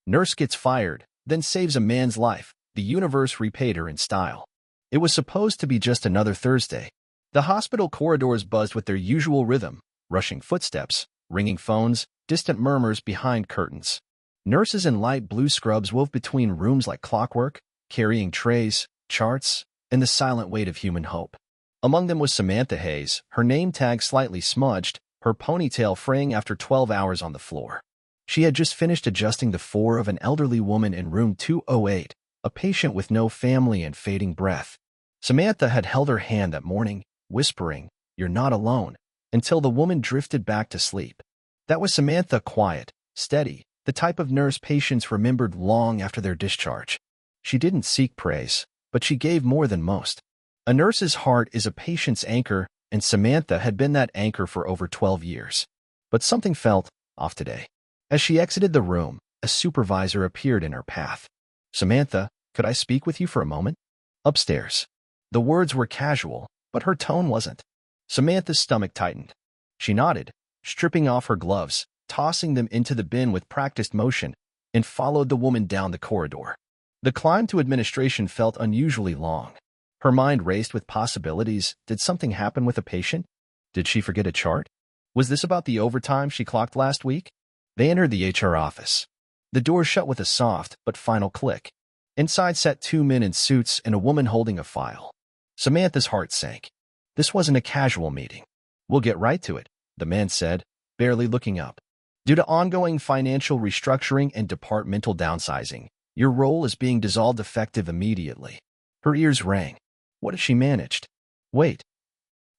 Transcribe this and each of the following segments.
Nurse gets fired, then saves a man's life. The universe repaid her in style. It was supposed to be just another Thursday. The hospital corridors buzzed with their usual rhythm, rushing footsteps, ringing phones, distant murmurs behind curtains. Nurses in light blue scrubs wove between rooms like clockwork, carrying trays, charts, and the silent weight of human hope. Among them was Samantha Hayes, her name tag slightly smudged, her ponytail fraying after 12 hours on the floor. She had just finished adjusting the fore of an elderly woman in room 208, a patient with no family and fading breath. Samantha had held her hand that morning, whispering, "You're not alone," until the woman drifted back to sleep. That was Samantha, quiet, steady, the type of nurse patients remembered long after their discharge. She didn't seek praise, but she gave more than most. A nurse's heart is a patient's anchor, and Samantha had been that anchor for over 12 years. But something felt off today. As she exited the room, a supervisor appeared in her path. "Samantha, could I speak with you for a moment?" "Upstairs." The words were casual, but her tone wasn't. Samantha's stomach tightened. She nodded, stripping off her gloves, tossing them into the bin with practiced motion, and followed the woman down the corridor. The climb to administration felt unusually long. Her mind raced with possibilities. Did something happen with a patient? Did she forget a chart? Was this about the overtime she clocked last week? They entered the HR office. The door shut with a soft but final click. Inside sat two men in suits and a woman holding a file. Samantha's heart sank. This wasn't a casual meeting. "We'll get right to it," the man said, barely looking up. "Due to ongoing financial restructuring and departmental downsizing, your role is being dissolved effective immediately." Her ears rang. What had she managed? Wait.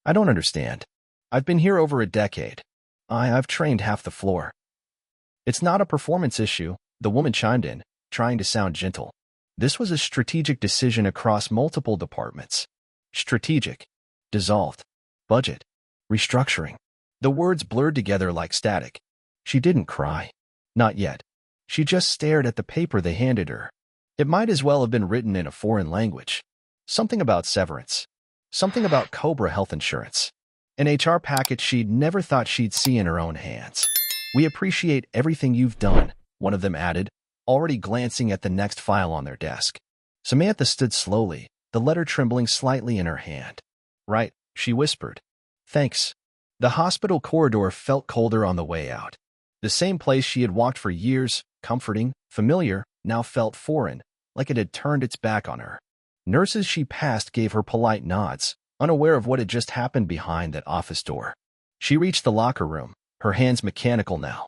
I don't understand. I've been here over a decade. I've trained half the floor. "It's not a performance issue," the woman chimed in, trying to sound gentle. This was a strategic decision across multiple departments. Strategic. Dissolved. Budget. Restructuring. The words blurred together like static. She didn't cry. Not yet. She just stared at the paper they handed her. It might as well have been written in a foreign language. Something about severance. Something about Cobra health insurance. An HR package she'd never thought she'd see in her own hands. "We appreciate everything you've done," one of them added, already glancing at the next file on their desk. Samantha stood slowly, the letter trembling slightly in her hand. "Right," she whispered. "Thanks." The hospital corridor felt colder on the way out. The same place she had walked for years, comforting, familiar, now felt foreign, like it had turned its back on her. Nurses she passed gave her polite nods, unaware of what had just happened behind that office door. She reached the locker room, her hands mechanical now.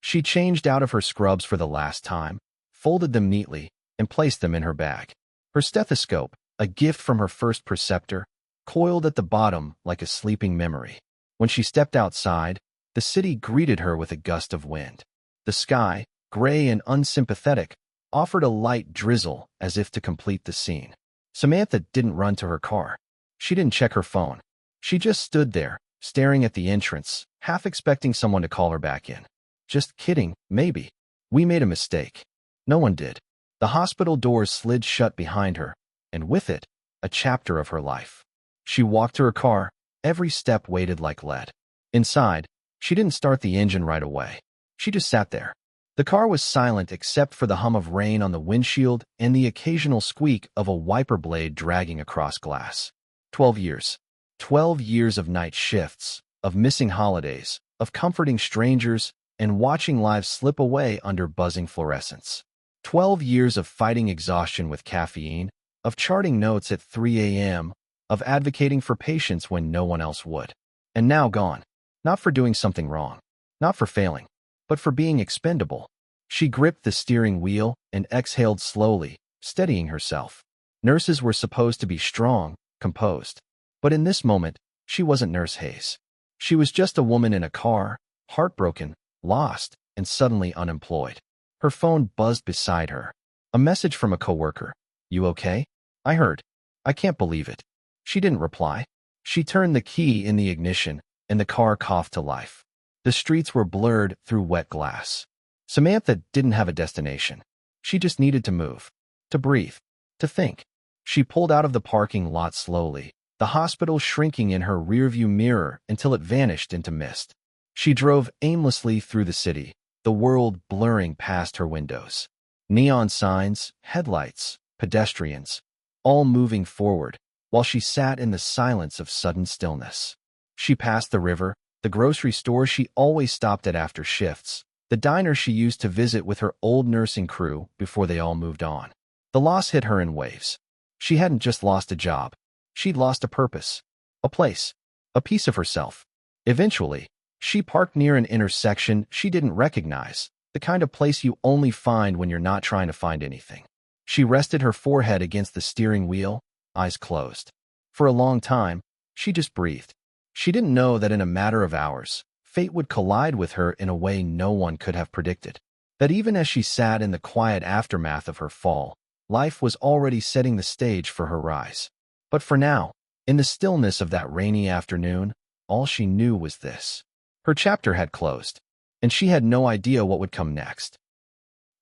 She changed out of her scrubs for the last time, folded them neatly, and placed them in her bag. Her stethoscope, a gift from her first preceptor, coiled at the bottom like a sleeping memory. When she stepped outside, the city greeted her with a gust of wind. The sky, gray and unsympathetic, offered a light drizzle as if to complete the scene. Samantha didn't run to her car. She didn't check her phone. She just stood there, staring at the entrance, half expecting someone to call her back in. "Just kidding, maybe. We made a mistake." No one did. The hospital doors slid shut behind her, and with it, a chapter of her life. She walked to her car, every step weighted like lead. Inside, she didn't start the engine right away. She just sat there. The car was silent except for the hum of rain on the windshield and the occasional squeak of a wiper blade dragging across glass. 12 years. 12 years of night shifts, of missing holidays, of comforting strangers, and watching lives slip away under buzzing fluorescence. 12 years of fighting exhaustion with caffeine, of charting notes at 3 a.m., of advocating for patients when no one else would. And now gone. Not for doing something wrong. Not for failing. But for being expendable. She gripped the steering wheel and exhaled slowly, steadying herself. Nurses were supposed to be strong, composed. But in this moment, she wasn't Nurse Hayes. She was just a woman in a car, heartbroken, lost, and suddenly unemployed. Her phone buzzed beside her. A message from a coworker. "You okay?" "I heard. I can't believe it." She didn't reply. She turned the key in the ignition, and the car coughed to life. The streets were blurred through wet glass. Samantha didn't have a destination. She just needed to move, to breathe, to think. She pulled out of the parking lot slowly, the hospital shrinking in her rearview mirror until it vanished into mist. She drove aimlessly through the city, the world blurring past her windows. Neon signs, headlights, pedestrians, all moving forward, while she sat in the silence of sudden stillness. She passed the river, the grocery store she always stopped at after shifts, the diner she used to visit with her old nursing crew before they all moved on. The loss hit her in waves. She hadn't just lost a job. She'd lost a purpose, a place, a piece of herself. Eventually, she parked near an intersection she didn't recognize, the kind of place you only find when you're not trying to find anything. She rested her forehead against the steering wheel, eyes closed. For a long time, she just breathed. She didn't know that in a matter of hours, fate would collide with her in a way no one could have predicted. That even as she sat in the quiet aftermath of her fall, life was already setting the stage for her rise. But for now, in the stillness of that rainy afternoon, all she knew was this. Her chapter had closed, and she had no idea what would come next.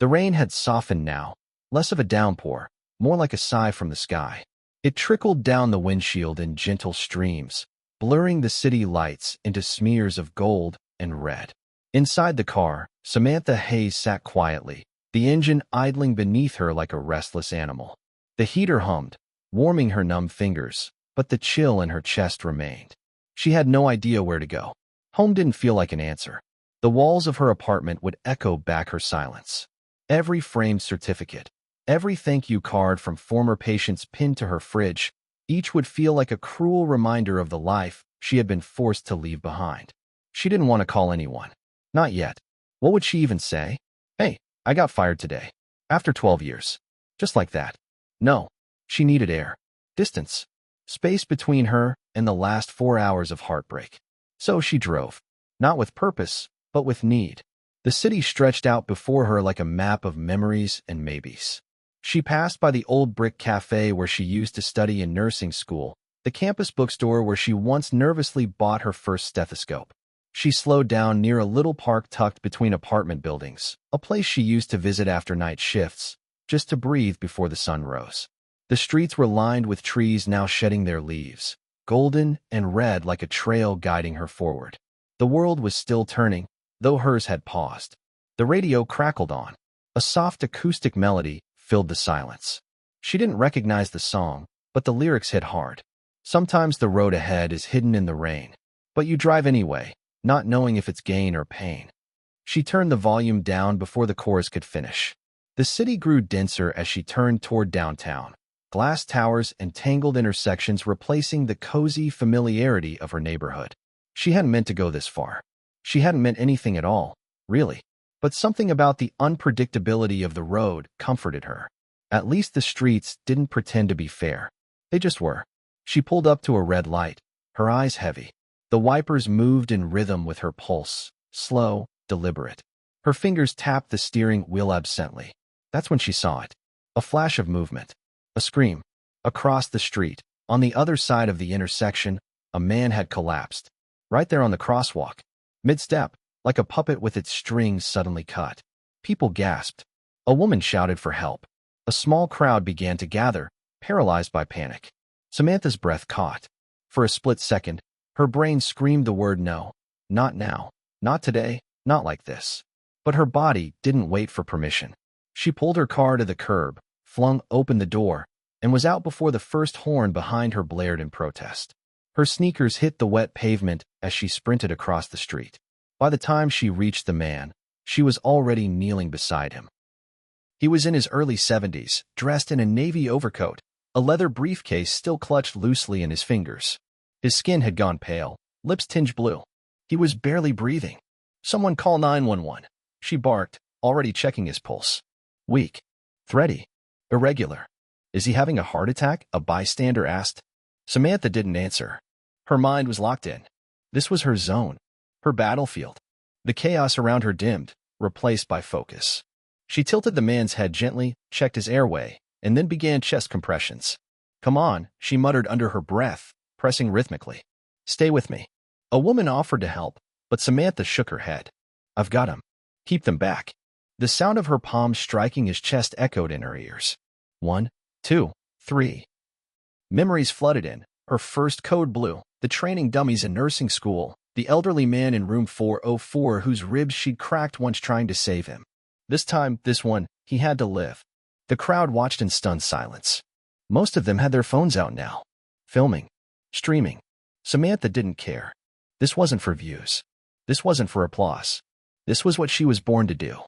The rain had softened now, less of a downpour, more like a sigh from the sky. It trickled down the windshield in gentle streams, blurring the city lights into smears of gold and red. Inside the car, Samantha Hayes sat quietly, the engine idling beneath her like a restless animal. The heater hummed, warming her numb fingers, but the chill in her chest remained. She had no idea where to go. Home didn't feel like an answer. The walls of her apartment would echo back her silence. Every framed certificate, every thank you card from former patients pinned to her fridge, each would feel like a cruel reminder of the life she had been forced to leave behind. She didn't want to call anyone. Not yet. What would she even say? Hey, I got fired today. After 12 years. Just like that. No. She needed air. Distance. Space between her and the last 4 hours of heartbreak. So she drove. Not with purpose, but with need. The city stretched out before her like a map of memories and maybes. She passed by the old brick cafe where she used to study in nursing school, the campus bookstore where she once nervously bought her first stethoscope. She slowed down near a little park tucked between apartment buildings, a place she used to visit after night shifts, just to breathe before the sun rose. The streets were lined with trees now shedding their leaves, golden and red like a trail guiding her forward. The world was still turning, though hers had paused. The radio crackled on. A soft acoustic melody filled the silence. She didn't recognize the song, but the lyrics hit hard. Sometimes the road ahead is hidden in the rain, but you drive anyway, not knowing if it's gain or pain. She turned the volume down before the chorus could finish. The city grew denser as she turned toward downtown, glass towers and tangled intersections replacing the cozy familiarity of her neighborhood. She hadn't meant to go this far. She hadn't meant anything at all, really. But something about the unpredictability of the road comforted her. At least the streets didn't pretend to be fair. They just were. She pulled up to a red light, her eyes heavy. The wipers moved in rhythm with her pulse, slow, deliberate. Her fingers tapped the steering wheel absently. That's when she saw it. A flash of movement. A scream. Across the street, on the other side of the intersection, a man had collapsed. Right there on the crosswalk. Mid-step, like a puppet with its strings suddenly cut. People gasped. A woman shouted for help. A small crowd began to gather, paralyzed by panic. Samantha's breath caught. For a split second, her brain screamed the word no. Not now. Not today. Not like this. But her body didn't wait for permission. She pulled her car to the curb, flung open the door, and was out before the first horn behind her blared in protest. Her sneakers hit the wet pavement as she sprinted across the street. By the time she reached the man, she was already kneeling beside him. He was in his early 70s, dressed in a navy overcoat, a leather briefcase still clutched loosely in his fingers. His skin had gone pale, lips tinged blue. He was barely breathing. "Someone call 911. She barked, already checking his pulse. Weak. Thready. Irregular. "Is he having a heart attack?" a bystander asked. Samantha didn't answer. Her mind was locked in. This was her zone, her battlefield. The chaos around her dimmed, replaced by focus. She tilted the man's head gently, checked his airway, and then began chest compressions. "Come on," she muttered under her breath, pressing rhythmically. "Stay with me." A woman offered to help, but Samantha shook her head. "I've got him. Keep them back." The sound of her palms striking his chest echoed in her ears. 1, 2, 3. Memories flooded in. Her first code blue, the training dummies in nursing school, the elderly man in room 404 whose ribs she'd cracked once trying to save him. This time, this one, he had to live. The crowd watched in stunned silence. Most of them had their phones out now, filming, streaming. Samantha didn't care. This wasn't for views. This wasn't for applause. This was what she was born to do.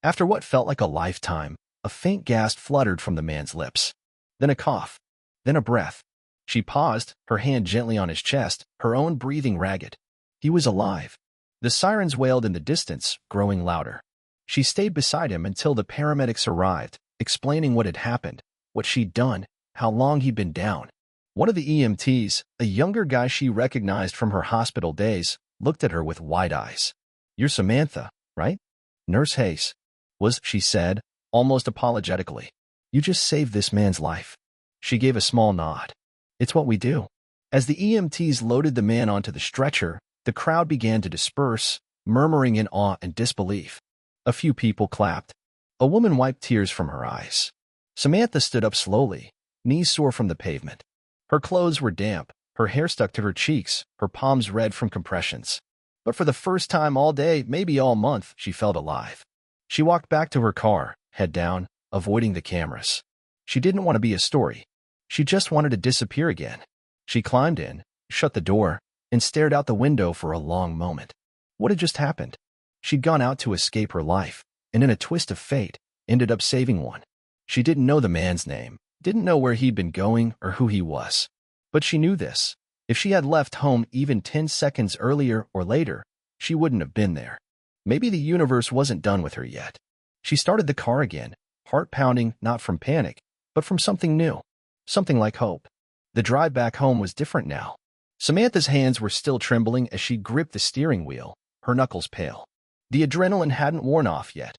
After what felt like a lifetime, a faint gasp fluttered from the man's lips. Then a cough. Then a breath. She paused, her hand gently on his chest, her own breathing ragged. He was alive. The sirens wailed in the distance, growing louder. She stayed beside him until the paramedics arrived, explaining what had happened, what she'd done, how long he'd been down. One of the EMTs, a younger guy she recognized from her hospital days, looked at her with wide eyes. "You're Samantha, right? Nurse Hayes," she said, almost apologetically. "You just saved this man's life." She gave a small nod. "It's what we do." As the EMTs loaded the man onto the stretcher, the crowd began to disperse, murmuring in awe and disbelief. A few people clapped. A woman wiped tears from her eyes. Samantha stood up slowly, knees sore from the pavement. Her clothes were damp, her hair stuck to her cheeks, her palms red from compressions. But for the first time all day, maybe all month, she felt alive. She walked back to her car, head down, avoiding the cameras. She didn't want to be a story. She just wanted to disappear again. She climbed in, shut the door, and stared out the window for a long moment. What had just happened? She'd gone out to escape her life, and in a twist of fate, ended up saving one. She didn't know the man's name, didn't know where he'd been going or who he was. But she knew this. If she had left home even 10 seconds earlier or later, she wouldn't have been there. Maybe the universe wasn't done with her yet. She started the car again, heart pounding not from panic, but from something new, something like hope. The drive back home was different now. Samantha's hands were still trembling as she gripped the steering wheel, her knuckles pale. The adrenaline hadn't worn off yet.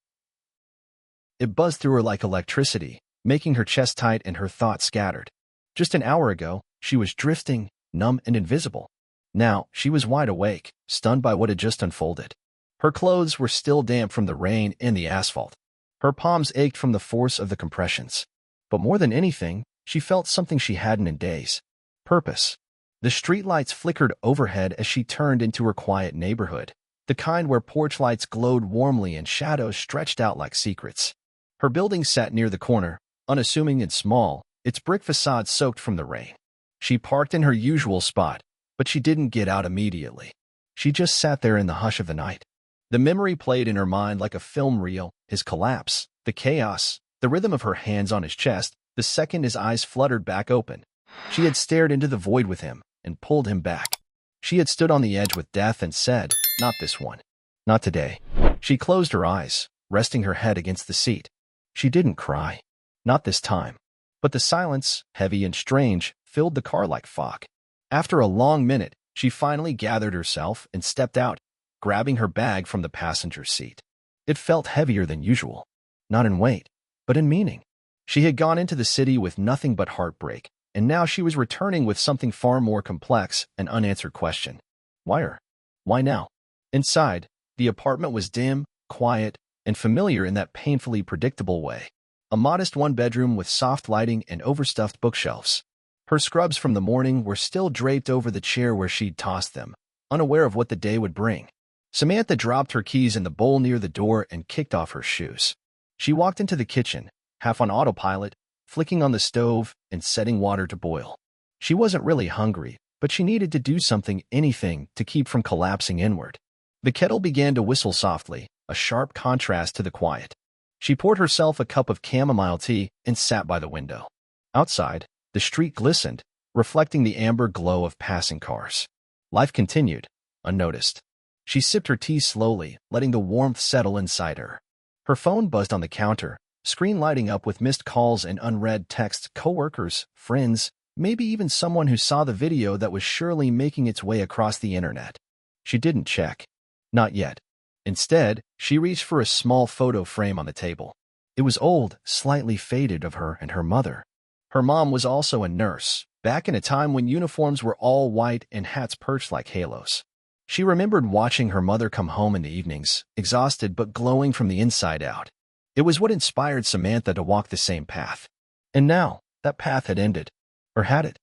It buzzed through her like electricity, making her chest tight and her thoughts scattered. Just an hour ago, she was drifting, numb and invisible. Now, she was wide awake, stunned by what had just unfolded. Her clothes were still damp from the rain and the asphalt. Her palms ached from the force of the compressions. But more than anything, she felt something she hadn't in days. Purpose. The streetlights flickered overhead as she turned into her quiet neighborhood, the kind where porch lights glowed warmly and shadows stretched out like secrets. Her building sat near the corner, unassuming and small, its brick facade soaked from the rain. She parked in her usual spot, but she didn't get out immediately. She just sat there in the hush of the night. The memory played in her mind like a film reel, his collapse, the chaos, the rhythm of her hands on his chest, the second his eyes fluttered back open. She had stared into the void with him and pulled him back. She had stood on the edge with death and said, "Not this one. Not today." She closed her eyes, resting her head against the seat. She didn't cry. Not this time. But the silence, heavy and strange, filled the car like fog. After a long minute, she finally gathered herself and stepped out, grabbing her bag from the passenger seat. It felt heavier than usual. Not in weight, but in meaning. She had gone into the city with nothing but heartbreak, and now she was returning with something far more complex, an unanswered question. Why her? Why now? Inside, the apartment was dim, quiet, and familiar in that painfully predictable way. A modest one-bedroom with soft lighting and overstuffed bookshelves. Her scrubs from the morning were still draped over the chair where she'd tossed them, unaware of what the day would bring. Samantha dropped her keys in the bowl near the door and kicked off her shoes. She walked into the kitchen, half on autopilot, flicking on the stove and setting water to boil. She wasn't really hungry, but she needed to do something, anything, to keep from collapsing inward. The kettle began to whistle softly, a sharp contrast to the quiet. She poured herself a cup of chamomile tea and sat by the window. Outside, the street glistened, reflecting the amber glow of passing cars. Life continued, unnoticed. She sipped her tea slowly, letting the warmth settle inside her. Her phone buzzed on the counter, screen lighting up with missed calls and unread texts, coworkers, friends, maybe even someone who saw the video that was surely making its way across the internet. She didn't check. Not yet. Instead, she reached for a small photo frame on the table. It was old, slightly faded, of her and her mother. Her mom was also a nurse, back in a time when uniforms were all white and hats perched like halos. She remembered watching her mother come home in the evenings, exhausted but glowing from the inside out. It was what inspired Samantha to walk the same path. And now, that path had ended. Or had it?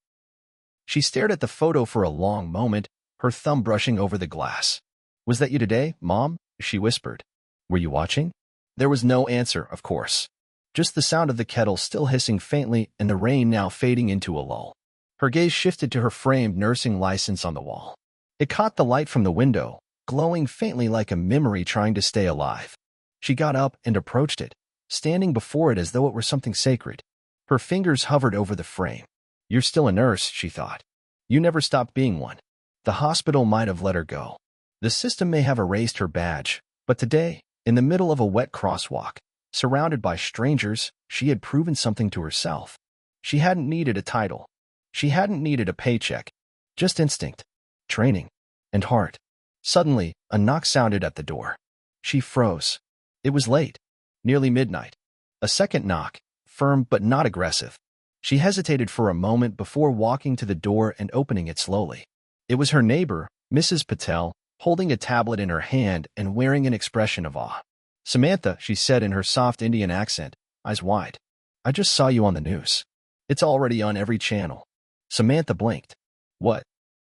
She stared at the photo for a long moment, her thumb brushing over the glass. "Was that you today, Mom?" she whispered. "Were you watching?" There was no answer, of course. Just the sound of the kettle still hissing faintly and the rain now fading into a lull. Her gaze shifted to her framed nursing license on the wall. It caught the light from the window, glowing faintly like a memory trying to stay alive. She got up and approached it, standing before it as though it were something sacred. Her fingers hovered over the frame. "You're still a nurse," she thought. "You never stopped being one." The hospital might have let her go. The system may have erased her badge, but today, in the middle of a wet crosswalk, surrounded by strangers, she had proven something to herself. She hadn't needed a title. She hadn't needed a paycheck. Just instinct, training, and heart. Suddenly, a knock sounded at the door. She froze. It was late, nearly midnight. A second knock, firm but not aggressive. She hesitated for a moment before walking to the door and opening it slowly. It was her neighbor, Mrs. Patel, holding a tablet in her hand and wearing an expression of awe. "Samantha," she said in her soft Indian accent, eyes wide. "I just saw you on the news. It's already on every channel." Samantha blinked. "What?"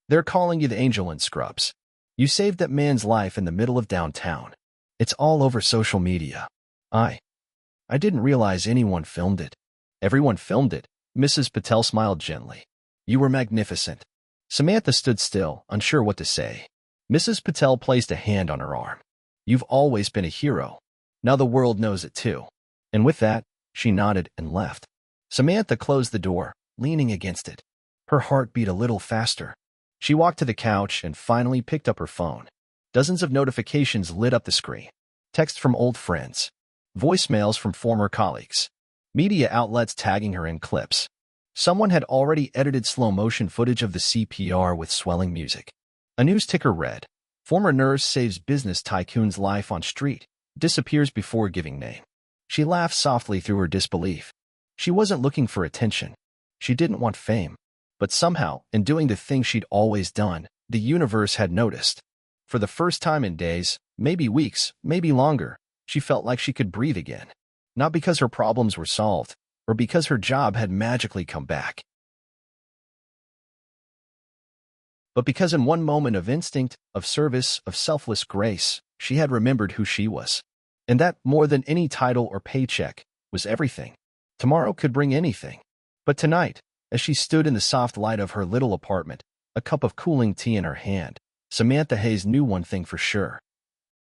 "They're calling you the angel in Scrubs. You saved that man's life in the middle of downtown. It's all over social media." I didn't realize anyone filmed it." "Everyone filmed it." Mrs. Patel smiled gently. "You were magnificent." Samantha stood still, unsure what to say. Mrs. Patel placed a hand on her arm. "You've always been a hero. Now the world knows it too." And with that, she nodded and left. Samantha closed the door, leaning against it. Her heart beat a little faster. She walked to the couch and finally picked up her phone. Dozens of notifications lit up the screen. Text from old friends. Voicemails from former colleagues. Media outlets tagging her in clips. Someone had already edited slow-motion footage of the CPR with swelling music. A news ticker read, "Former nurse saves business tycoon's life on street, disappears before giving name." She laughed softly through her disbelief. She wasn't looking for attention. She didn't want fame. But somehow, in doing the thing she'd always done, the universe had noticed. For the first time in days, maybe weeks, maybe longer, she felt like she could breathe again. Not because her problems were solved, or because her job had magically come back, but because in one moment of instinct, of service, of selfless grace, she had remembered who she was. And that, more than any title or paycheck, was everything. Tomorrow could bring anything. But tonight, as she stood in the soft light of her little apartment, a cup of cooling tea in her hand, Samantha Hayes knew one thing for sure.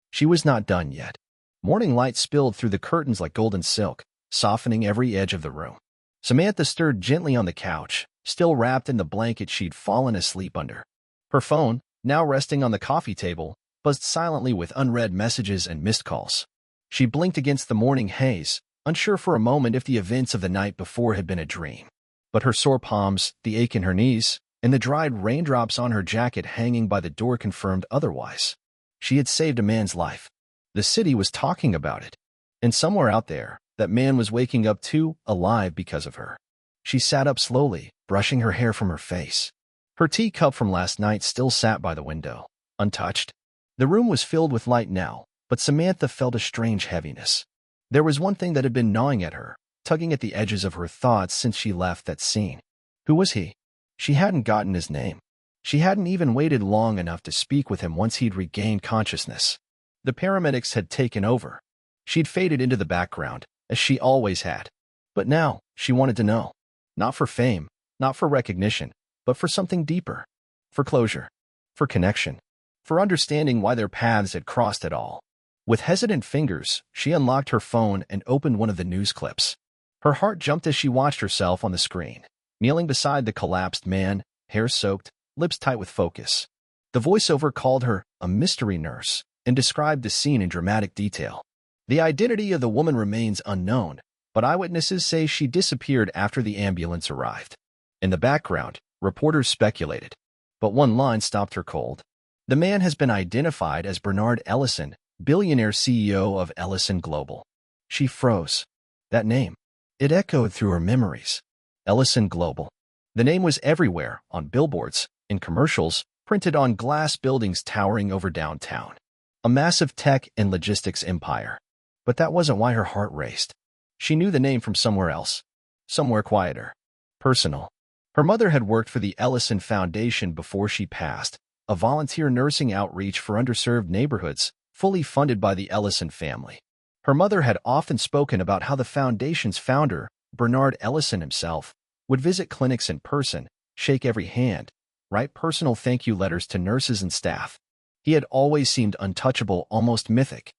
She was not done yet. Morning light spilled through the curtains like golden silk, softening every edge of the room. Samantha stirred gently on the couch, still wrapped in the blanket she'd fallen asleep under. Her phone, now resting on the coffee table, buzzed silently with unread messages and missed calls. She blinked against the morning haze, unsure for a moment if the events of the night before had been a dream. But her sore palms, the ache in her knees, and the dried raindrops on her jacket hanging by the door confirmed otherwise. She had saved a man's life. The city was talking about it. And somewhere out there, that man was waking up too, alive because of her. She sat up slowly, brushing her hair from her face. Her teacup from last night still sat by the window, untouched. The room was filled with light now, but Samantha felt a strange heaviness. There was one thing that had been gnawing at her, tugging at the edges of her thoughts since she left that scene. Who was he? She hadn't gotten his name. She hadn't even waited long enough to speak with him once he'd regained consciousness. The paramedics had taken over. She'd faded into the background, as she always had. But now, she wanted to know. Not for fame, not for recognition, but for something deeper. For closure. For connection. For understanding why their paths had crossed at all. With hesitant fingers, she unlocked her phone and opened one of the news clips. Her heart jumped as she watched herself on the screen, kneeling beside the collapsed man, hair soaked, lips tight with focus. The voiceover called her a mystery nurse and described the scene in dramatic detail. The identity of the woman remains unknown, but eyewitnesses say she disappeared after the ambulance arrived. In the background, reporters speculated, but one line stopped her cold. The man has been identified as Bernard Ellison, billionaire CEO of Ellison Global. She froze. That name. It echoed through her memories. Ellison Global. The name was everywhere, on billboards, in commercials, printed on glass buildings towering over downtown. A massive tech and logistics empire. But that wasn't why her heart raced. She knew the name from somewhere else. Somewhere quieter. Personal. Her mother had worked for the Ellison Foundation before she passed, a volunteer nursing outreach for underserved neighborhoods, fully funded by the Ellison family. Her mother had often spoken about how the foundation's founder, Bernard Ellison himself, would visit clinics in person, shake every hand, write personal thank you letters to nurses and staff. He had always seemed untouchable, almost mythic.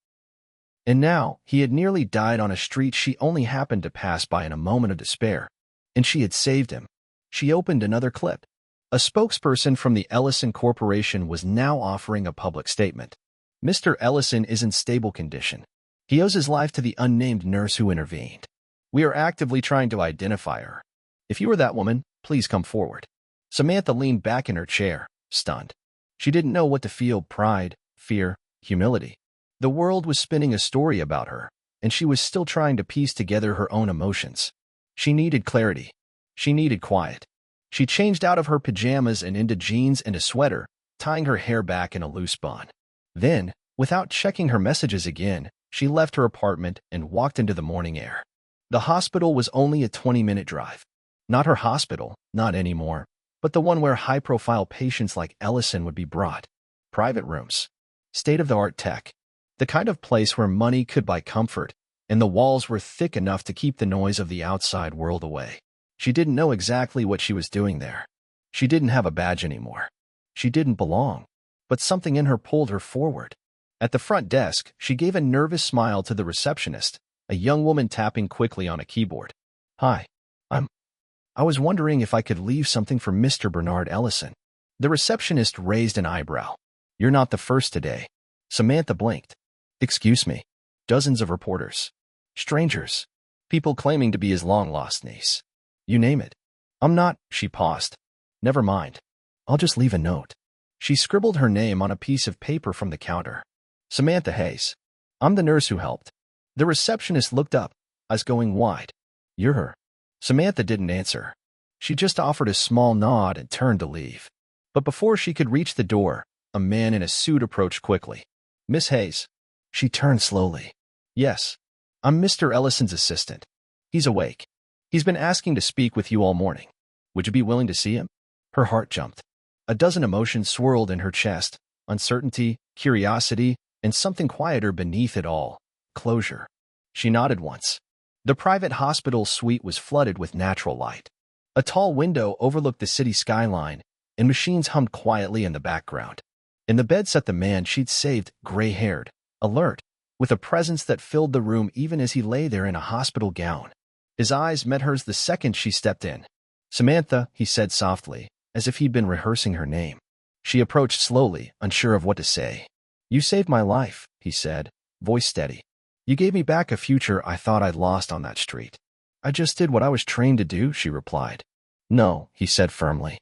And now, he had nearly died on a street she only happened to pass by in a moment of despair. And she had saved him. She opened another clip. A spokesperson from the Ellison Corporation was now offering a public statement. Mr. Ellison is in stable condition. He owes his life to the unnamed nurse who intervened. We are actively trying to identify her. If you are that woman, please come forward. Samantha leaned back in her chair, stunned. She didn't know what to feel: pride, fear, humility. The world was spinning a story about her, and she was still trying to piece together her own emotions. She needed clarity. She needed quiet. She changed out of her pajamas and into jeans and a sweater, tying her hair back in a loose bun. Then, without checking her messages again, she left her apartment and walked into the morning air. The hospital was only a 20-minute drive. Not her hospital, not anymore, but the one where high-profile patients like Ellison would be brought. Private rooms. State-of-the-art tech. The kind of place where money could buy comfort, and the walls were thick enough to keep the noise of the outside world away. She didn't know exactly what she was doing there. She didn't have a badge anymore. She didn't belong. But something in her pulled her forward. At the front desk, she gave a nervous smile to the receptionist, a young woman tapping quickly on a keyboard. "Hi. I was wondering if I could leave something for Mr. Bernard Ellison." The receptionist raised an eyebrow. "You're not the first today." Samantha blinked. "Excuse me." Dozens of reporters. Strangers. People claiming to be his long-lost niece. You name it. "I'm not," she paused. "Never mind. I'll just leave a note." She scribbled her name on a piece of paper from the counter. "Samantha Hayes. I'm the nurse who helped." The receptionist looked up, eyes going wide. "You're her." Samantha didn't answer. She just offered a small nod and turned to leave. But before she could reach the door, a man in a suit approached quickly. "Miss Hayes." She turned slowly. "Yes. I'm Mr. Ellison's assistant. He's awake. He's been asking to speak with you all morning. Would you be willing to see him?" Her heart jumped. A dozen emotions swirled in her chest: uncertainty, curiosity, and something quieter beneath it all: closure. She nodded once. The private hospital suite was flooded with natural light. A tall window overlooked the city skyline, and machines hummed quietly in the background. In the bed sat the man she'd saved, gray-haired, alert, with a presence that filled the room even as he lay there in a hospital gown. His eyes met hers the second she stepped in. "Samantha," he said softly, as if he'd been rehearsing her name. She approached slowly, unsure of what to say. "You saved my life," he said, voice steady. "You gave me back a future I thought I'd lost on that street." "I just did what I was trained to do," she replied. "No," he said firmly.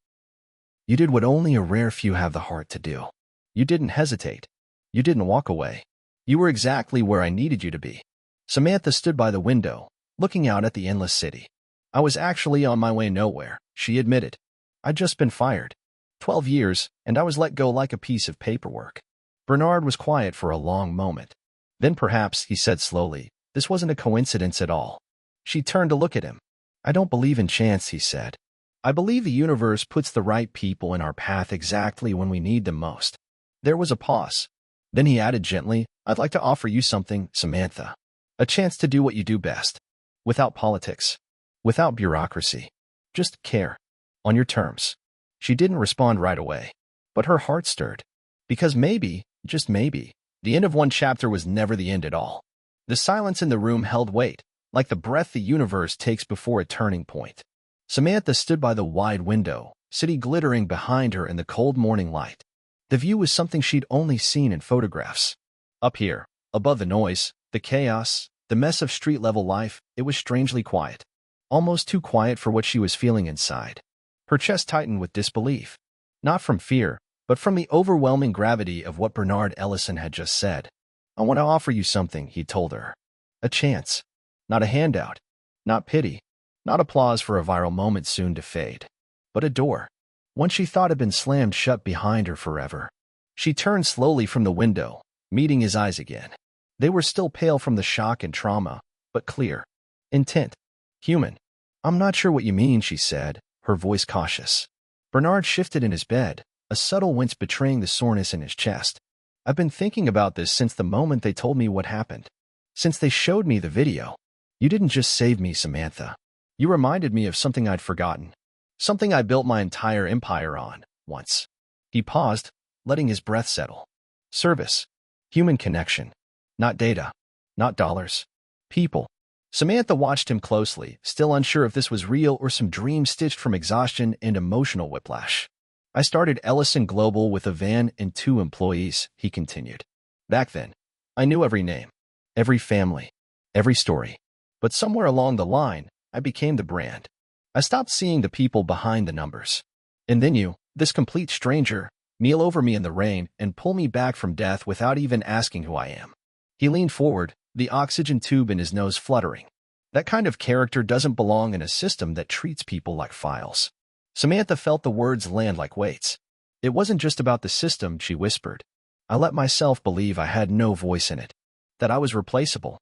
"You did what only a rare few have the heart to do. You didn't hesitate. You didn't walk away. You were exactly where I needed you to be." Samantha stood by the window, looking out at the endless city. "I was actually on my way nowhere," she admitted. "I'd just been fired. 12 years, and I was let go like a piece of paperwork." Bernard was quiet for a long moment. "Then perhaps," he said slowly, "this wasn't a coincidence at all." She turned to look at him. "I don't believe in chance," he said. "I believe the universe puts the right people in our path exactly when we need them most." There was a pause. Then he added gently, "I'd like to offer you something, Samantha. A chance to do what you do best. Without politics. Without bureaucracy. Just care. On your terms." She didn't respond right away. But her heart stirred. Because maybe, just maybe, the end of one chapter was never the end at all. The silence in the room held weight, like the breath the universe takes before a turning point. Samantha stood by the wide window, city glittering behind her in the cold morning light. The view was something she'd only seen in photographs. Up here, above the noise, the chaos, the mess of street-level life, it was strangely quiet. Almost too quiet for what she was feeling inside. Her chest tightened with disbelief. Not from fear, but from the overwhelming gravity of what Bernard Ellison had just said. "I want to offer you something," he told her. "A chance. Not a handout. Not pity. Not applause for a viral moment soon to fade. But a door. One she thought had been slammed shut behind her forever." She turned slowly from the window, meeting his eyes again. They were still pale from the shock and trauma, but clear. Intent. Human. "I'm not sure what you mean," she said, her voice cautious. Bernard shifted in his bed, a subtle wince betraying the soreness in his chest. I've been thinking about this since the moment they told me what happened. Since they showed me the video. You didn't just save me, Samantha. You reminded me of something I'd forgotten. Something I built my entire empire on, once. He paused, letting his breath settle. Service. Human connection. Not data. Not dollars. People. Samantha watched him closely, still unsure if this was real or some dream stitched from exhaustion and emotional whiplash. I started Ellison Global with a van and 2 employees, he continued. Back then, I knew every name, every family, every story. But somewhere along the line, I became the brand. I stopped seeing the people behind the numbers. And then you, this complete stranger, kneel over me in the rain and pull me back from death without even asking who I am. He leaned forward, the oxygen tube in his nose fluttering. That kind of character doesn't belong in a system that treats people like files. Samantha felt the words land like weights. It wasn't just about the system, she whispered. I let myself believe I had no voice in it, that I was replaceable.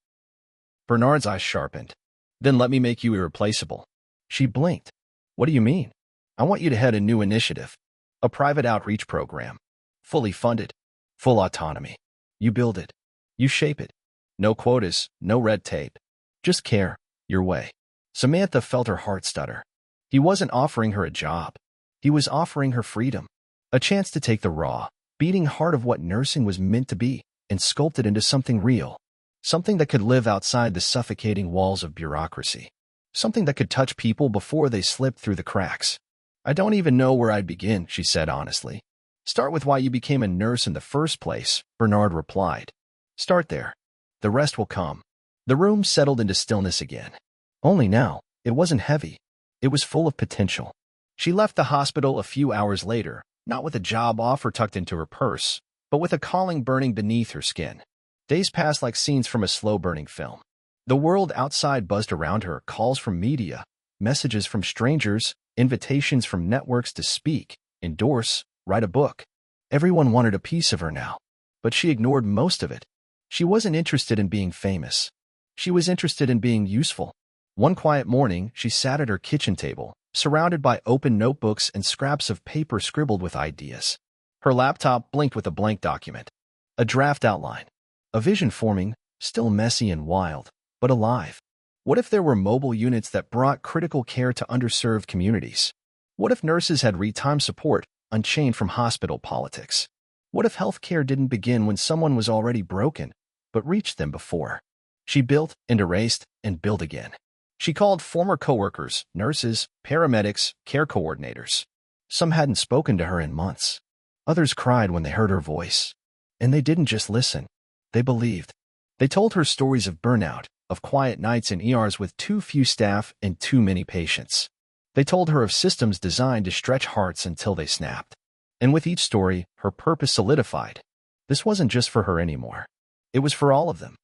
Bernard's eyes sharpened. Then let me make you irreplaceable. She blinked. What do you mean? I want you to head a new initiative. A private outreach program. Fully funded. Full autonomy. You build it. You shape it. No quotas, no red tape. Just care, your way. Samantha felt her heart stutter. He wasn't offering her a job. He was offering her freedom. A chance to take the raw, beating heart of what nursing was meant to be and sculpt it into something real. Something that could live outside the suffocating walls of bureaucracy. Something that could touch people before they slipped through the cracks. I don't even know where I'd begin, she said honestly. Start with why you became a nurse in the first place, Bernard replied. Start there. The rest will come. The room settled into stillness again. Only now, it wasn't heavy. It was full of potential. She left the hospital a few hours later, not with a job offer tucked into her purse, but with a calling burning beneath her skin. Days passed like scenes from a slow-burning film. The world outside buzzed around her, calls from media, messages from strangers, invitations from networks to speak, endorse, write a book. Everyone wanted a piece of her now, but she ignored most of it. She wasn't interested in being famous. She was interested in being useful. One quiet morning, she sat at her kitchen table, surrounded by open notebooks and scraps of paper scribbled with ideas. Her laptop blinked with a blank document. A draft outline. A vision forming, still messy and wild, but alive. What if there were mobile units that brought critical care to underserved communities? What if nurses had real-time support, unchained from hospital politics? What if healthcare didn't begin when someone was already broken, but reached them before? She built and erased and built again. She called former coworkers, nurses, paramedics, care coordinators. Some hadn't spoken to her in months. Others cried when they heard her voice. And they didn't just listen. They believed. They told her stories of burnout, of quiet nights in ERs with too few staff and too many patients. They told her of systems designed to stretch hearts until they snapped. And with each story, her purpose solidified. This wasn't just for her anymore. It was for all of them.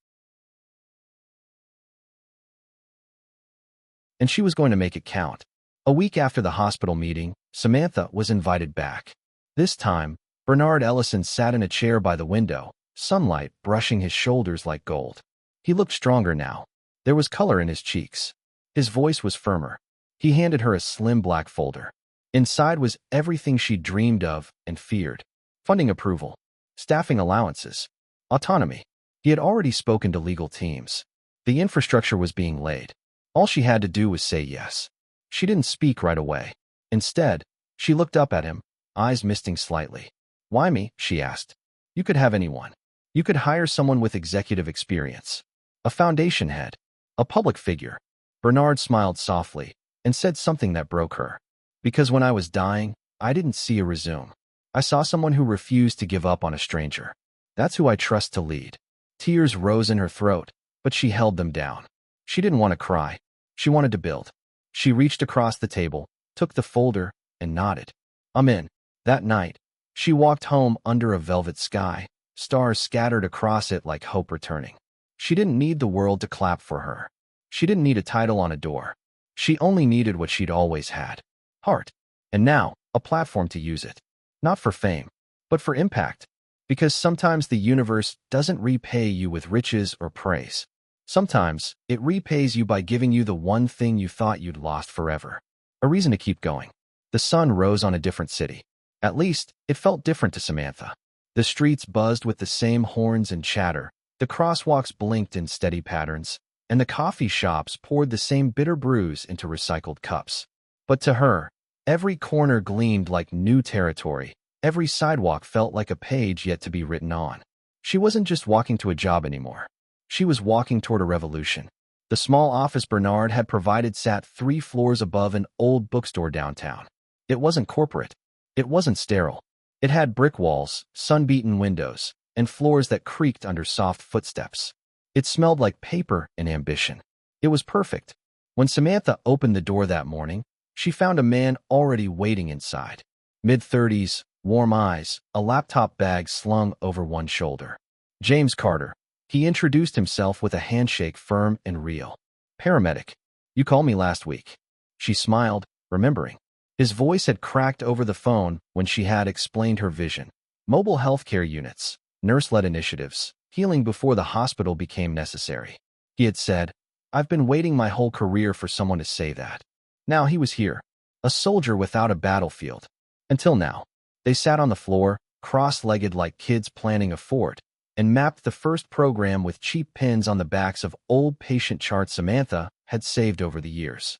And she was going to make it count. A week after the hospital meeting, Samantha was invited back. This time, Bernard Ellison sat in a chair by the window, sunlight brushing his shoulders like gold. He looked stronger now. There was color in his cheeks. His voice was firmer. He handed her a slim black folder. Inside was everything she dreamed of and feared. Funding approval, staffing allowances, autonomy. He had already spoken to legal teams. The infrastructure was being laid. All she had to do was say yes. She didn't speak right away. Instead, she looked up at him, eyes misting slightly. Why me? She asked. You could have anyone. You could hire someone with executive experience. A foundation head. A public figure. Bernard smiled softly and said something that broke her. Because when I was dying, I didn't see a resume. I saw someone who refused to give up on a stranger. That's who I trust to lead. Tears rose in her throat, but she held them down. She didn't want to cry. She wanted to build. She reached across the table, took the folder, and nodded. I'm in. That night, she walked home under a velvet sky, stars scattered across it like hope returning. She didn't need the world to clap for her. She didn't need a title on a door. She only needed what she'd always had. Heart. And now, a platform to use it. Not for fame, but for impact. Because sometimes the universe doesn't repay you with riches or praise. Sometimes, it repays you by giving you the one thing you thought you'd lost forever. A reason to keep going. The sun rose on a different city. At least, it felt different to Samantha. The streets buzzed with the same horns and chatter, the crosswalks blinked in steady patterns, and the coffee shops poured the same bitter brews into recycled cups. But to her, every corner gleamed like new territory, every sidewalk felt like a page yet to be written on. She wasn't just walking to a job anymore. She was walking toward a revolution. The small office Bernard had provided sat 3 floors above an old bookstore downtown. It wasn't corporate. It wasn't sterile. It had brick walls, sun-beaten windows, and floors that creaked under soft footsteps. It smelled like paper and ambition. It was perfect. When Samantha opened the door that morning, she found a man already waiting inside. Mid-30s, warm eyes, a laptop bag slung over one shoulder. James Carter. He introduced himself with a handshake firm and real. Paramedic. You called me last week. She smiled, remembering. His voice had cracked over the phone when she had explained her vision. Mobile healthcare units, nurse-led initiatives, healing before the hospital became necessary. He had said, I've been waiting my whole career for someone to say that. Now he was here, a soldier without a battlefield. Until now. They sat on the floor, cross-legged like kids planning a fort, and mapped the first program with cheap pins on the backs of old patient charts Samantha had saved over the years.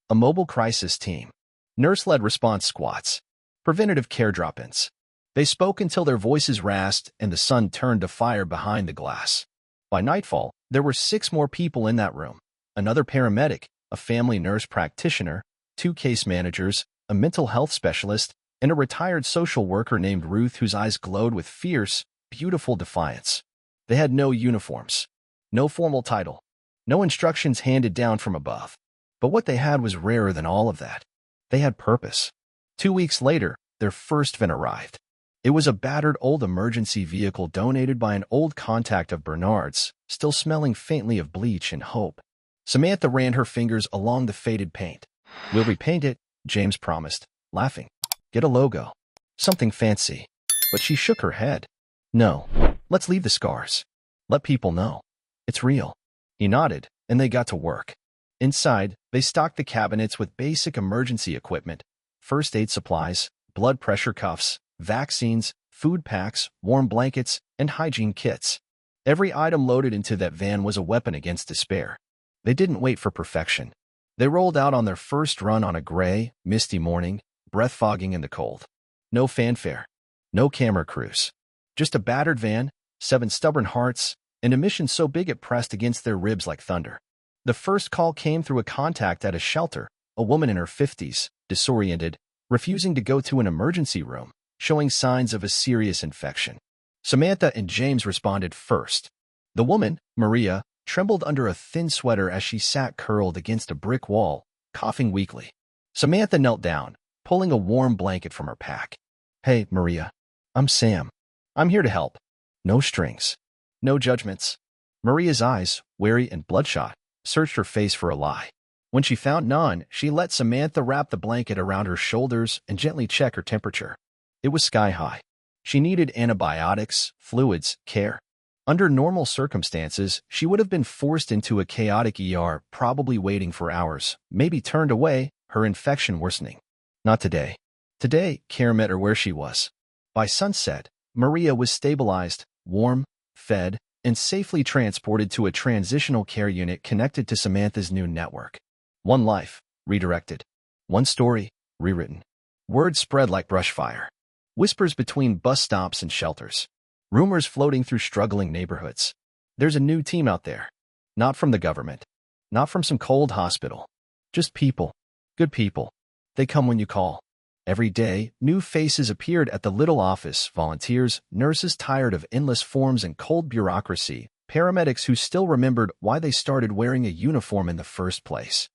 A mobile crisis team. Nurse-led response squats. Preventative care drop-ins. They spoke until their voices rasped and the sun turned to fire behind the glass. By nightfall, there were 6 more people in that room. Another paramedic, a family nurse practitioner, 2 case managers, a mental health specialist, and a retired social worker named Ruth whose eyes glowed with fierce, beautiful defiance. They had no uniforms, no formal title, no instructions handed down from above. But what they had was rarer than all of that. They had purpose. 2 weeks later, their first van arrived. It was a battered old emergency vehicle donated by an old contact of Bernard's, still smelling faintly of bleach and hope. Samantha ran her fingers along the faded paint. We'll repaint it, James promised, laughing. Get a logo. Something fancy. But she shook her head. No, let's leave the scars. Let people know. It's real. He nodded, and they got to work. Inside, they stocked the cabinets with basic emergency equipment, first aid supplies, blood pressure cuffs, vaccines, food packs, warm blankets, and hygiene kits. Every item loaded into that van was a weapon against despair. They didn't wait for perfection. They rolled out on their first run on a gray, misty morning, breath-fogging in the cold. No fanfare. No camera crews. Just a battered van, 7 stubborn hearts, and a mission so big it pressed against their ribs like thunder. The first call came through a contact at a shelter, a woman in her 50s, disoriented, refusing to go to an emergency room, showing signs of a serious infection. Samantha and James responded first. The woman, Maria, trembled under a thin sweater as she sat curled against a brick wall, coughing weakly. Samantha knelt down, pulling a warm blanket from her pack. Hey, Maria. I'm Sam. I'm here to help. No strings. No judgments. Maria's eyes, wary and bloodshot, searched her face for a lie. When she found none, she let Samantha wrap the blanket around her shoulders and gently check her temperature. It was sky-high. She needed antibiotics, fluids, care. Under normal circumstances, she would have been forced into a chaotic ER, probably waiting for hours, maybe turned away, her infection worsening. Not today. Today, care met her where she was. By sunset, Maria was stabilized, warm, fed, and safely transported to a transitional care unit connected to Samantha's new network. One life, redirected. One story, rewritten. Word spread like brush fire. Whispers between bus stops and shelters. Rumors floating through struggling neighborhoods. There's a new team out there. Not from the government. Not from some cold hospital. Just people. Good people. They come when you call. Every day, new faces appeared at the little office, volunteers, nurses tired of endless forms and cold bureaucracy, paramedics who still remembered why they started wearing a uniform in the first place.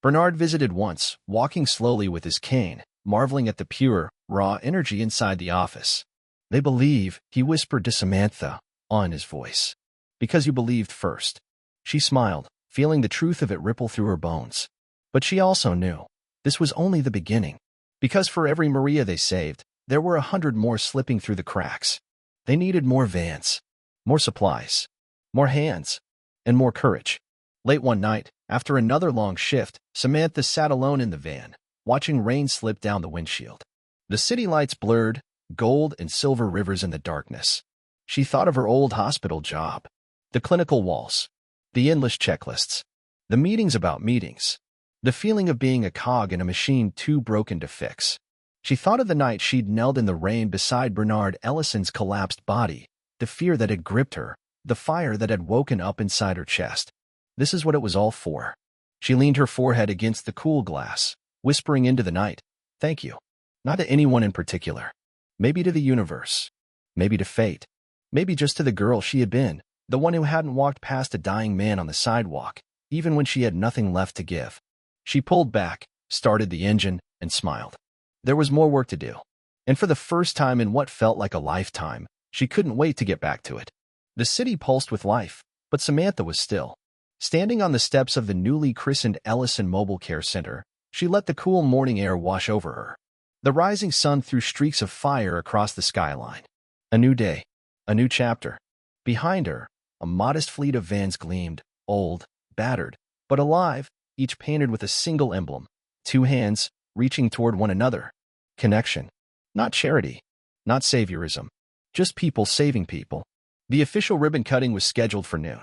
Bernard visited once, walking slowly with his cane, marveling at the pure, raw energy inside the office. They believe, he whispered to Samantha, awe in his voice. Because you believed first. She smiled, feeling the truth of it ripple through her bones. But she also knew, this was only the beginning. Because for every Maria they saved, there were 100 more slipping through the cracks. They needed more vans, more supplies, more hands, and more courage. Late one night, after another long shift, Samantha sat alone in the van, watching rain slip down the windshield. The city lights blurred, gold and silver rivers in the darkness. She thought of her old hospital job, the clinical walls, the endless checklists, the meetings about meetings, the feeling of being a cog in a machine too broken to fix. She thought of the night she'd knelt in the rain beside Bernard Ellison's collapsed body, the fear that had gripped her, the fire that had woken up inside her chest. This is what it was all for. She leaned her forehead against the cool glass, whispering into the night, "Thank you." Not to anyone in particular. Maybe to the universe. Maybe to fate. Maybe just to the girl she had been, the one who hadn't walked past a dying man on the sidewalk, even when she had nothing left to give. She pulled back, started the engine, and smiled. There was more work to do. And for the first time in what felt like a lifetime, she couldn't wait to get back to it. The city pulsed with life, but Samantha was still. Standing on the steps of the newly christened Ellison Mobile Care Center, she let the cool morning air wash over her. The rising sun threw streaks of fire across the skyline. A new day, a new chapter. Behind her, a modest fleet of vans gleamed, old, battered, but alive, each painted with a single emblem, two hands reaching toward one another. Connection. Not charity, not saviorism, just people saving people. The official ribbon cutting was scheduled for noon.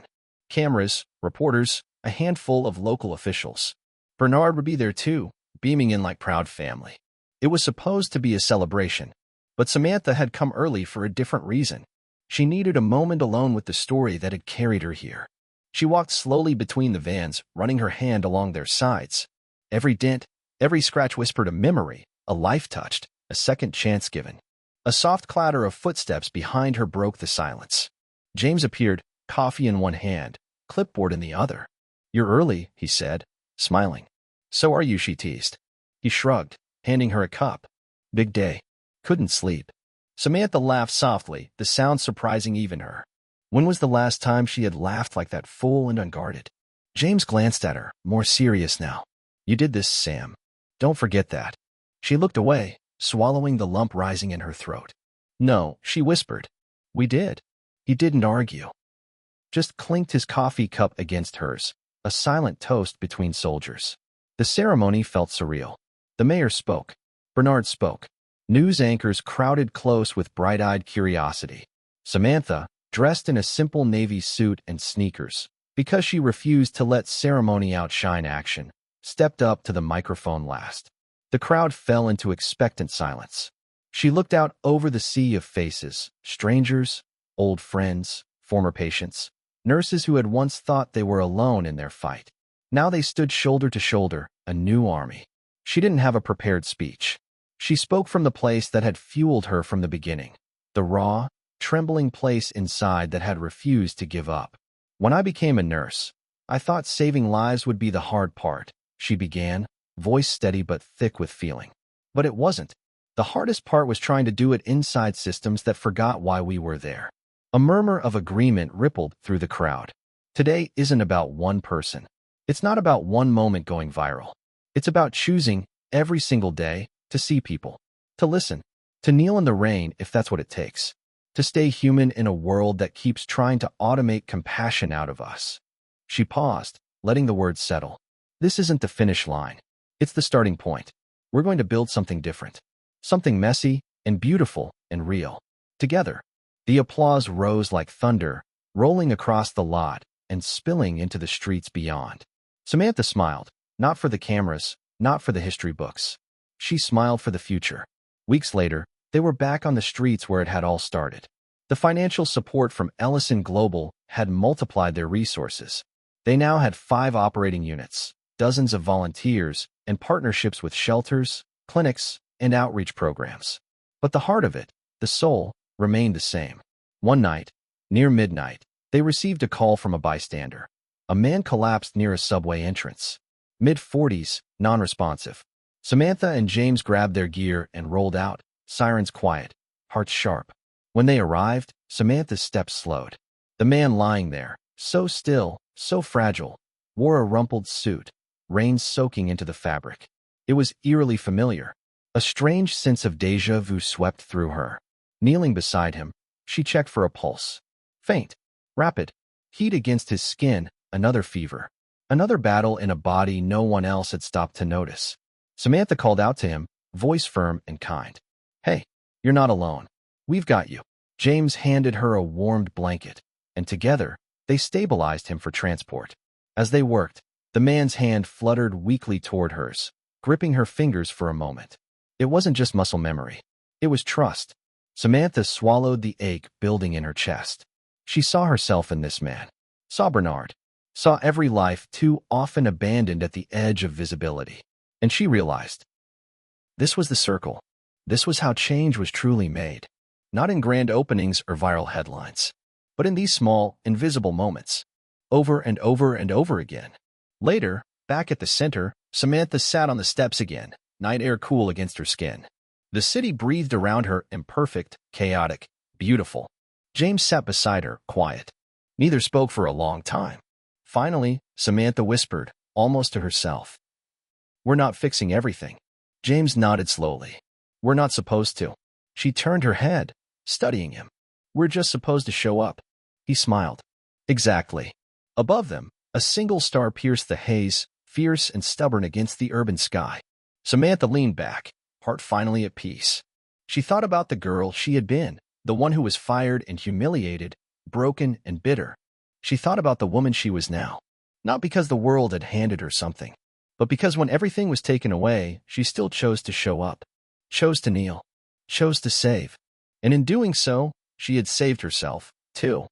Cameras, reporters, a handful of local officials. Bernard would be there too, beaming in like proud family. It was supposed to be a celebration, but Samantha had come early for a different reason. She needed a moment alone with the story that had carried her here. She walked slowly between the vans, running her hand along their sides. Every dent, every scratch whispered a memory, a life touched, a second chance given. A soft clatter of footsteps behind her broke the silence. James appeared, coffee in one hand, clipboard in the other. "You're early," he said, smiling. "So are you," she teased. He shrugged, handing her a cup. "Big day. Couldn't sleep." Samantha laughed softly, the sound surprising even her. When was the last time she had laughed like that, full and unguarded? James glanced at her, more serious now. "You did this, Sam. Don't forget that." She looked away, swallowing the lump rising in her throat. "No," she whispered. "We did." He didn't argue. Just clinked his coffee cup against hers, a silent toast between soldiers. The ceremony felt surreal. The mayor spoke. Bernard spoke. News anchors crowded close with bright-eyed curiosity. Samantha, dressed in a simple navy suit and sneakers, because she refused to let ceremony outshine action, stepped up to the microphone last. The crowd fell into expectant silence. She looked out over the sea of faces, strangers, old friends, former patients, nurses who had once thought they were alone in their fight. Now they stood shoulder to shoulder, a new army. She didn't have a prepared speech. She spoke from the place that had fueled her from the beginning, the raw, trembling place inside that had refused to give up. "When I became a nurse, I thought saving lives would be the hard part," she began, voice steady but thick with feeling. But it wasn't. The hardest part was trying to do it inside systems that forgot why we were there. A murmur of agreement rippled through the crowd. Today isn't about one person. It's not about one moment going viral. It's about choosing, every single day, to see people, to listen, to kneel in the rain if that's what it takes, to stay human in a world that keeps trying to automate compassion out of us. She paused, letting the words settle. This isn't the finish line. It's the starting point. We're going to build something different, something messy and beautiful and real. Together. The applause rose like thunder, rolling across the lot and spilling into the streets beyond. Samantha smiled, not for the cameras, not for the history books. She smiled for the future. Weeks later, they were back on the streets where it had all started. The financial support from Ellison Global had multiplied their resources. They now had 5 operating units, dozens of volunteers, and partnerships with shelters, clinics, and outreach programs. But the heart of it, the soul, remained the same. One night, near midnight, they received a call from a bystander. A man collapsed near a subway entrance. Mid-40s, non-responsive. Samantha and James grabbed their gear and rolled out, sirens quiet, hearts sharp. When they arrived, Samantha's steps slowed. The man lying there, so still, so fragile, wore a rumpled suit, rain soaking into the fabric. It was eerily familiar. A strange sense of déjà vu swept through her. Kneeling beside him, she checked for a pulse. Faint, rapid, heat against his skin, another fever. Another battle in a body no one else had stopped to notice. Samantha called out to him, voice firm and kind. Hey, you're not alone. We've got you. James handed her a warmed blanket, and together, they stabilized him for transport. As they worked, the man's hand fluttered weakly toward hers, gripping her fingers for a moment. It wasn't just muscle memory. It was trust. Samantha swallowed the ache building in her chest. She saw herself in this man. Saw Bernard. Saw every life too often abandoned at the edge of visibility. And she realized, this was the circle. This was how change was truly made. Not in grand openings or viral headlines, but in these small, invisible moments. Over and over and over again. Later, back at the center, Samantha sat on the steps again, night air cool against her skin. The city breathed around her, imperfect, chaotic, beautiful. James sat beside her, quiet. Neither spoke for a long time. Finally, Samantha whispered, almost to herself, "We're not fixing everything." James nodded slowly. "We're not supposed to." She turned her head, studying him. "We're just supposed to show up." He smiled. "Exactly." Above them, a single star pierced the haze, fierce and stubborn against the urban sky. Samantha leaned back, heart finally at peace. She thought about the girl she had been, the one who was fired and humiliated, broken and bitter. She thought about the woman she was now, not because the world had handed her something, but because when everything was taken away, she still chose to show up, chose to kneel, chose to save. And in doing so, she had saved herself, too.